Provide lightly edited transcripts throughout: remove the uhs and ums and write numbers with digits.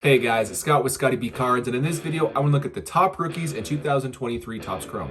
Hey guys, it's Scott with Scottie B Cards, and in this video, I want to look at the top rookies in 2023 Topps Chrome.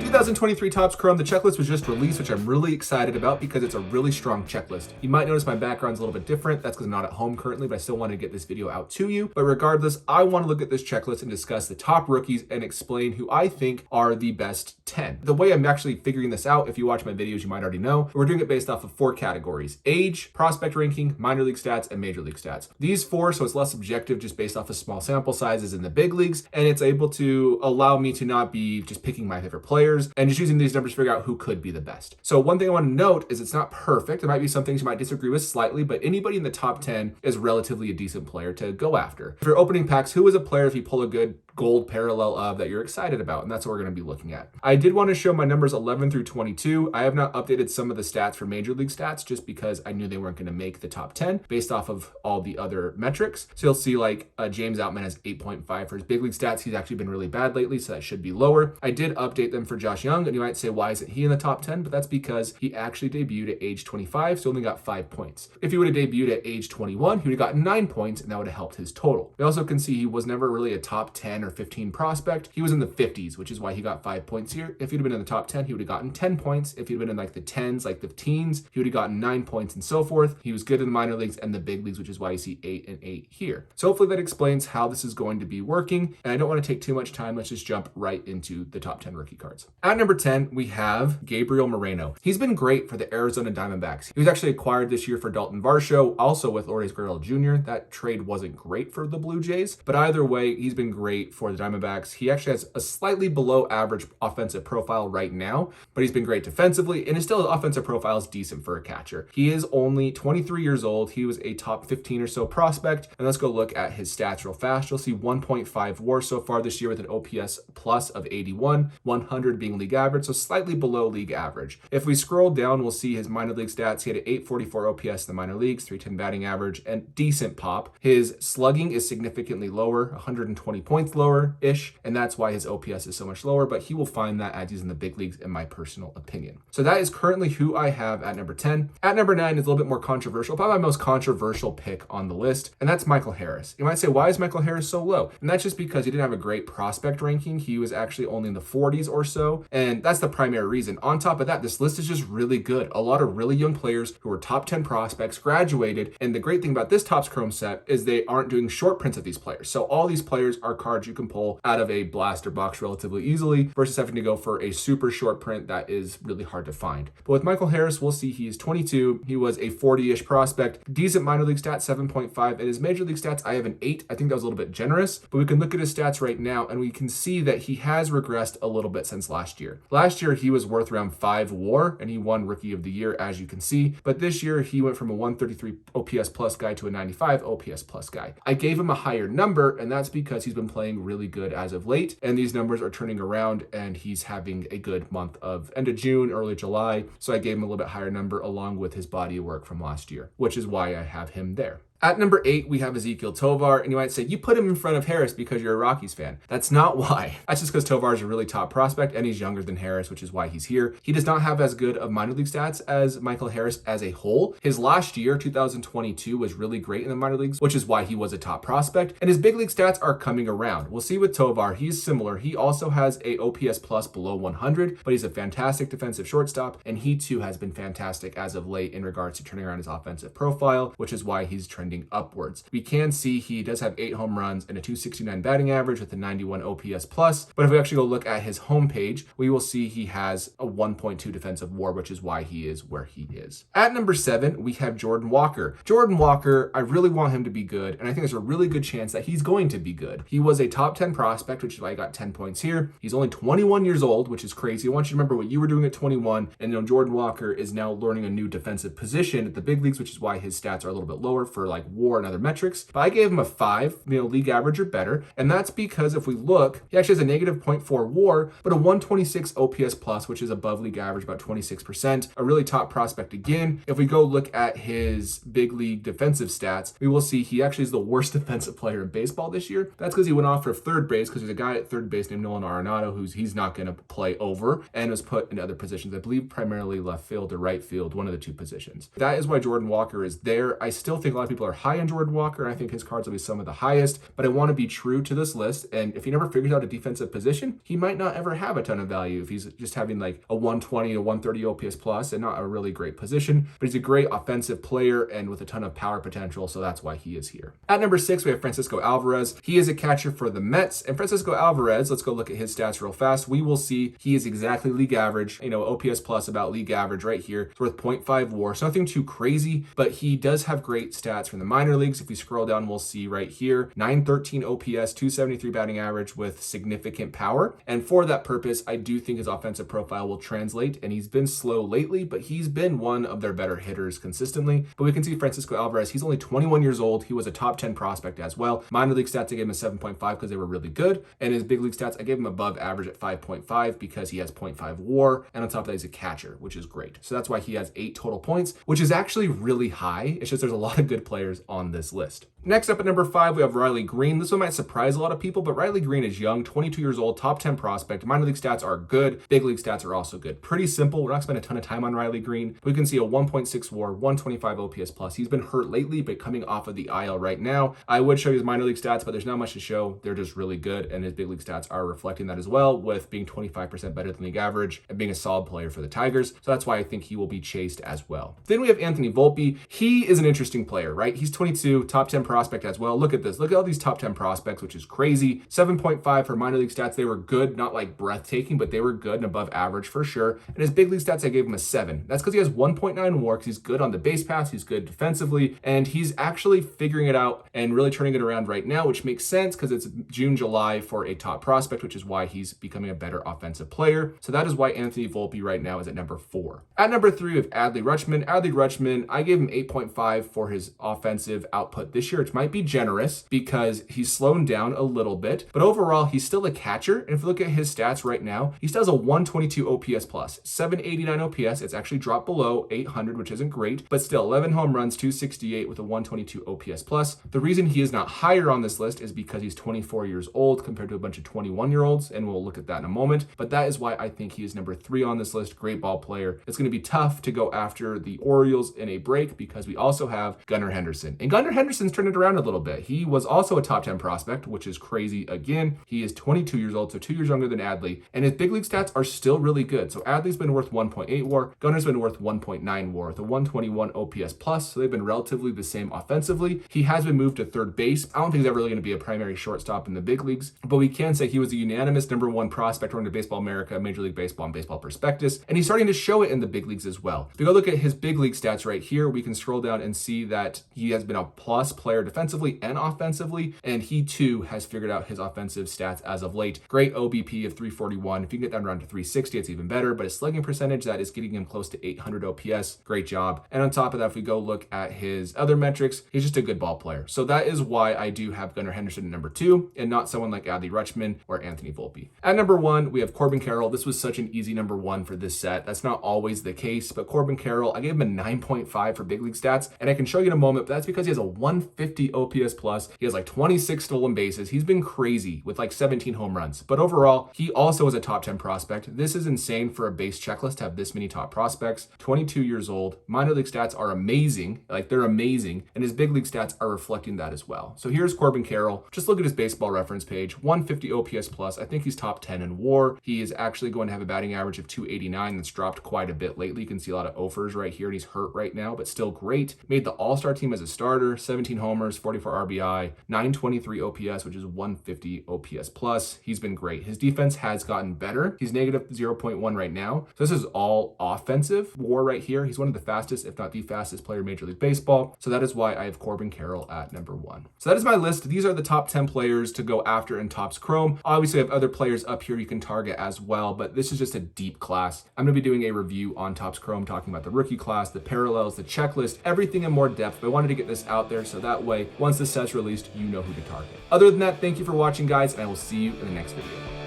2023 Topps Chrome, the checklist was just released, which I'm really excited about because it's a really strong checklist. You might notice my background's a little bit different. That's because I'm not at home currently, but I still want to get this video out to you. But regardless, I want to look at this checklist and discuss the top rookies and explain who I think are the best 10. The way I'm actually figuring this out, if you watch my videos, you might already know, we're doing it based off of 4 categories: age, prospect ranking, minor league stats, and major league stats. These 4, so it's less objective just based off of small sample sizes in the big leagues, and it's able to allow me to not be just picking my favorite players and just using these numbers to figure out who could be the best. So one thing I want to note is it's not perfect. There might be some things you might disagree with slightly, but anybody in the top 10 is relatively a decent player to go after. If you're opening packs, who is a player if you pull a good gold parallel of that you're excited about? And that's what we're going to be looking at. I did want to show my numbers 11 through 22. I have not updated some of the stats for major league stats just because I knew they weren't going to make the top 10 based off of all the other metrics. So you'll see like James Outman has 8.5 for his big league stats. He's actually been really bad lately, so that should be lower. I did update them for Josh Young, and you might say, why isn't he in the top 10? But that's because he actually debuted at age 25, so only got 5 points. If he would have debuted at age 21, he would have gotten 9 points, and that would have helped his total. We also can see he was never really a top 10 or 15 prospect. He was in the 50s, which is why he got 5 points here. If he'd have been in the top 10, he would have gotten 10 points. If he'd been in like the 10s, like the teens, he would have gotten 9 points and so forth. He was good in the minor leagues and the big leagues, which is why you see 8 and 8 here. So hopefully that explains how this is going to be working. And I don't want to take too much time. Let's just jump right into the top 10 rookie cards. At number 10, we have Gabriel Moreno. He's been great for the Arizona Diamondbacks. He was actually acquired this year for Dalton Varsho, also with Lourdes Gurriel Jr. That trade wasn't great for the Blue Jays, but either way, he's been great for the Diamondbacks. He actually has a slightly below average offensive profile right now, but he's been great defensively, and his offensive profile is decent for a catcher. He is only 23 years old. He was a top 15 or so prospect, and let's go look at his stats real fast. You'll see 1.5 WAR so far this year with an OPS plus of 81, 100 being league average, so slightly below league average. If we scroll down, we'll see his minor league stats. He had an 844 OPS in the minor leagues, 310 batting average, and decent pop. His slugging is significantly lower, 120 points lower-ish, and that's why his OPS is so much lower, but he will find that as he's in the big leagues, in my personal opinion. So that is currently who I have at number 10. At number 9 is a little bit more controversial, probably my most controversial pick on the list, and that's Michael Harris. You might say, why is Michael Harris so low? And that's just because he didn't have a great prospect ranking. He was actually only in the 40s or so, and that's the primary reason. On top of that, this list is just really good. A lot of really young players who are top 10 prospects graduated, and the great thing about this Topps Chrome set is they aren't doing short prints of these players. So all these players are cards you can pull out of a blaster box relatively easily versus having to go for a super short print that is really hard to find. But with Michael Harris, we'll see he is 22. He was a 40-ish prospect, decent minor league stats, 7.5, and his major league stats, I have an 8. I think that was a little bit generous, but we can look at his stats right now and we can see that he has regressed a little bit since last year. Last year, he was worth around 5 WAR and he won Rookie of the Year, as you can see. But this year, he went from a 133 OPS plus guy to a 95 OPS plus guy. I gave him a higher number, and that's because he's been playing really good as of late, and these numbers are turning around, and he's having a good month of end of June, early July. So I gave him a little bit higher number along with his body of work from last year, which is why I have him there. At number 8, we have Ezekiel Tovar, and you might say, you put him in front of Harris because you're a Rockies fan. That's not why. That's just because Tovar is a really top prospect, and he's younger than Harris, which is why he's here. He does not have as good of minor league stats as Michael Harris as a whole. His last year, 2022, was really great in the minor leagues, which is why he was a top prospect, and his big league stats are coming around. We'll see with Tovar, he's similar. He also has a OPS plus below 100, but he's a fantastic defensive shortstop, and he too has been fantastic as of late in regards to turning around his offensive profile, which is why he's trending upwards. We can see he does have 8 home runs and a 269 batting average with a 91 OPS plus. But if we actually go look at his homepage, we will see he has a 1.2 defensive WAR, which is why he is where he is. At number 7, we have Jordan Walker. Jordan Walker, I really want him to be good, and I think there's a really good chance that he's going to be good. He was a top 10 prospect, which is why I got 10 points here. He's only 21 years old, which is crazy. I want you to remember what you were doing at 21, and Jordan Walker is now learning a new defensive position at the big leagues, which is why his stats are a little bit lower for like like WAR and other metrics, but I gave him a 5, league average or better. And that's because if we look, he actually has a negative 0.4 WAR, but a 126 OPS plus, which is above league average, about 26%, a really top prospect again. If we go look at his big league defensive stats, we will see he actually is the worst defensive player in baseball this year. That's because he went off for third base because there's a guy at third base named Nolan Arenado he's not going to play over and was put in other positions, I believe primarily left field or right field, one of the two positions. That is why Jordan Walker is there. I still think a lot of people are high on Jordan Walker, and I think his cards will be some of the highest, but I want to be true to this list, and if he never figures out a defensive position, he might not ever have a ton of value if he's just having like a 120 to 130 OPS plus and not a really great position, but he's a great offensive player and with a ton of power potential, so that's why he is here. At number 6, we have Francisco Alvarez. He is a catcher for the Mets, and Francisco Alvarez, let's go look at his stats real fast. We will see he is exactly league average, OPS plus about league average right here. It's worth 0.5 WAR, so nothing too crazy, but he does have great stats from the minor leagues. If we scroll down, we'll see right here, 913 OPS, 273 batting average with significant power. And for that purpose, I do think his offensive profile will translate, and he's been slow lately, but he's been one of their better hitters consistently. But we can see Francisco Alvarez, he's only 21 years old. He was a top 10 prospect as well. Minor league stats, I gave him a 7.5 because they were really good. And his big league stats, I gave him above average at 5.5 because he has 0.5 WAR. And on top of that, he's a catcher, which is great. So that's why he has 8 total points, which is actually really high. It's just there's a lot of good players on this list. Next up at number 5, we have Riley Green. This one might surprise a lot of people, but Riley Green is young, 22 years old, top 10 prospect. Minor league stats are good. Big league stats are also good. Pretty simple. We're not spending a ton of time on Riley Green. We can see a 1.6 WAR, 125 OPS plus. He's been hurt lately, but coming off of the IL right now. I would show you his minor league stats, but there's not much to show. They're just really good, and his big league stats are reflecting that as well, with being 25% better than league average and being a solid player for the Tigers. So that's why I think he will be chased as well. Then we have Anthony Volpe. He is an interesting player, right? He's 22, top 10 prospect as well. Look at this. Look at all these top 10 prospects, which is crazy. 7.5 for minor league stats. They were good, not like breathtaking, but they were good and above average for sure. And his big league stats, I gave him a 7. That's because he has 1.9 WAR, because he's good on the base paths, he's good defensively, and he's actually figuring it out and really turning it around right now, which makes sense because it's June, July for a top prospect, which is why he's becoming a better offensive player. So that is why Anthony Volpe right now is at number 4. At number 3, we have Adley Rutschman. Adley Rutschman, I gave him 8.5 for his offensive output this year, which might be generous because he's slowing down a little bit, but overall he's still a catcher. And if you look at his stats right now, he still has a 122 OPS plus, 789 OPS. It's actually dropped below 800, which isn't great, but still 11 home runs, 268 with a 122 OPS plus. The reason he is not higher on this list is because he's 24 years old compared to a bunch of 21-year-olds, and we'll look at that in a moment. But that is why I think he is number 3 on this list. Great ball player. It's going to be tough to go after the Orioles in a break because we also have Gunnar Henderson, and Gunnar Henderson's turned it around a little bit. He was also a top 10 prospect, which is crazy again. He is 22 years old, so 2 years younger than Adley, and his big league stats are still really good. So Adley's been worth 1.8 WAR, Gunnar's been worth 1.9 WAR with a 121 OPS plus, so they've been relatively the same offensively. He has been moved to third base. I don't think he's ever really going to be a primary shortstop in the big leagues, but we can say he was a unanimous number 1 prospect according to Baseball America, Major League Baseball, and Baseball Prospectus, and he's starting to show it in the big leagues as well. If we go look at his big league stats right here, we can scroll down and see that he has been a plus player defensively and offensively, and he too has figured out his offensive stats as of late. Great OBP of 341. If you can get that around to 360, it's even better, but his slugging percentage, that is getting him close to 800 OPS. Great job. And on top of that, if we go look at his other metrics, he's just a good ball player. So that is why I do have Gunnar Henderson at number 2 and not someone like Adley Rutschman or Anthony Volpe. At number 1, we have Corbin Carroll. This was such an easy number 1 for this set. That's not always the case, but Corbin Carroll, I gave him a 9.5 for big league stats, and I can show you in a moment, but that's because he has a 150 OPS plus. He has like 26 stolen bases. He's been crazy with like 17 home runs, but overall, he also is a top 10 prospect. This is insane for a base checklist to have this many top prospects. 22 years old. Minor league stats are amazing. Like, they're amazing, and his big league stats are reflecting that as well. So here's Corbin Carroll. Just look at his baseball reference page, 150 OPS plus. I think he's top 10 in WAR. He is actually going to have a batting average of 289. That's dropped quite a bit lately. You can see a lot of offers right here, and he's hurt right now, but still great. Made the All-Star team as a starter, 17 homers, 44 RBI, 923 OPS, which is 150 OPS plus. He's been great. His defense has gotten better. He's negative 0.1 right now. So this is all offensive WAR right here. He's one of the fastest, if not the fastest player in Major League Baseball. So that is why I have Corbin Carroll at number 1. So that is my list. These are the top 10 players to go after in Topps Chrome. Obviously, I have other players up here you can target as well, but this is just a deep class. I'm going to be doing a review on Topps Chrome talking about the rookie class, the parallels, the checklist, everything in more depth. But I wanted to get this out there so that way, once this set's released, you know who to target. Other than that, thank you for watching, guys, and I will see you in the next video.